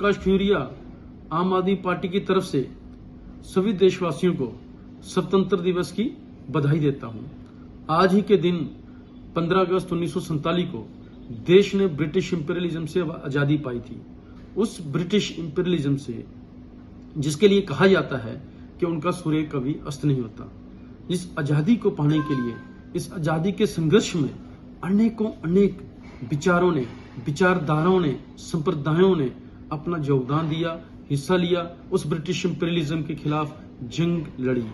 प्रकाश खजुरिया आम आदमी पार्टी की तरफ से सभी देशवासियों को स्वतंत्र दिवस की बधाई देता हूं। आज ही के दिन 15 अगस्त 1947 को देश ने ब्रिटिश इंपीरियलिज्म से आजादी पाई थी। उस ब्रिटिश इंपीरियलिज्म से, जिसके लिए कहा जाता है कि उनका सूर्य कभी अस्त नहीं होता, इस आजादी को पाने के लिए, इस आजादी के संघर्ष में अनेक विचारों ने, विचारधाराओं ने, संप्रदायों ने अपना योगदान दिया, हिस्सा लिया, उस ब्रिटिश इंपीरियलिज्म के खिलाफ जंग लड़ी।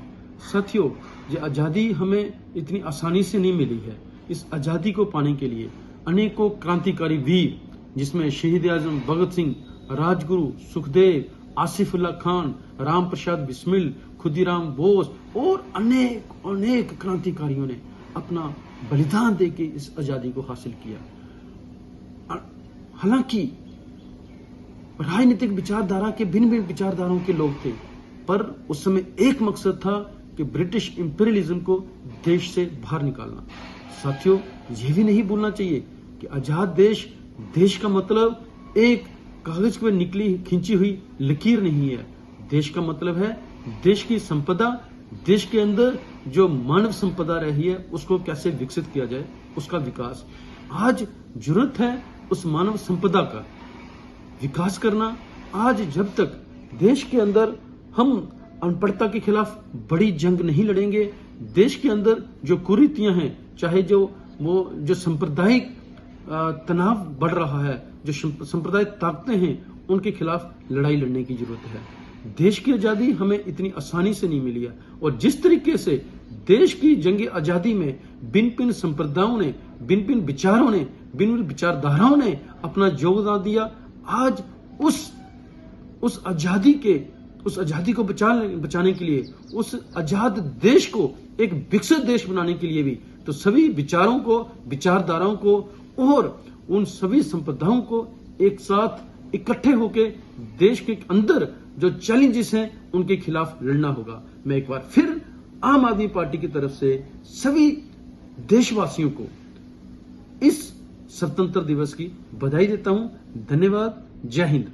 साथियों, ये आजादी हमें इतनी आसानी से नहीं मिली है। इस आजादी को पाने के लिए अनेकों क्रांतिकारी वीर, जिसमें शहीद आजम भगत सिंह, राजगुरु, सुखदेव, आसिफुल्ला खान, राम प्रसाद बिस्मिल, खुदीराम बोस और अनेक क्रांतिकारियों ने अपना बलिदान देके इस आजादी को हासिल किया। हालांकि राजनीतिक विचारधारा के भिन्न विचारधाराओं के लोग थे, पर उस समय एक मकसद था कि ब्रिटिश इंपीरियलिज्म को देश से बाहर निकालना। साथियों, यह भी नहीं भूलना चाहिए कि आजाद देश का मतलब एक कागज पर निकली खींची हुई लकीर नहीं है। देश का मतलब है देश की संपदा, देश के अंदर जो मानव संपदा रही है उसको कैसे विकसित किया जाए, उसका विकास। आज जरूरत है उस मानव संपदा का विकास करना। आज जब तक देश के अंदर हम अनपढ़ता के खिलाफ बड़ी जंग नहीं लड़ेंगे, देश के अंदर जो कुरीतियां हैं, चाहे जो सांप्रदायिक तनाव बढ़ रहा है, जो सांप्रदायिक ताकतें हैं, उनके खिलाफ लड़ाई लड़ने की जरूरत है। देश की आजादी हमें इतनी आसानी से नहीं मिली है, और जिस तरीके से देश की जंग आजादी में भिन्न संप्रदायों ने, भिन्न विचारों ने, भिन्न विचारधाराओं ने अपना योगदान दिया, आज उस आजादी को बचाने के लिए, उस आजाद देश को एक विकसित देश बनाने के लिए भी तो सभी विचारों को, विचारधाराओं को और उन सभी संप्रदायों को एक साथ इकट्ठे होकर देश के अंदर जो चैलेंजेस हैं उनके खिलाफ लड़ना होगा। मैं एक बार फिर आम आदमी पार्टी की तरफ से सभी देशवासियों को इस स्वतंत्रता दिवस की बधाई देता हूं। धन्यवाद। जय हिंद।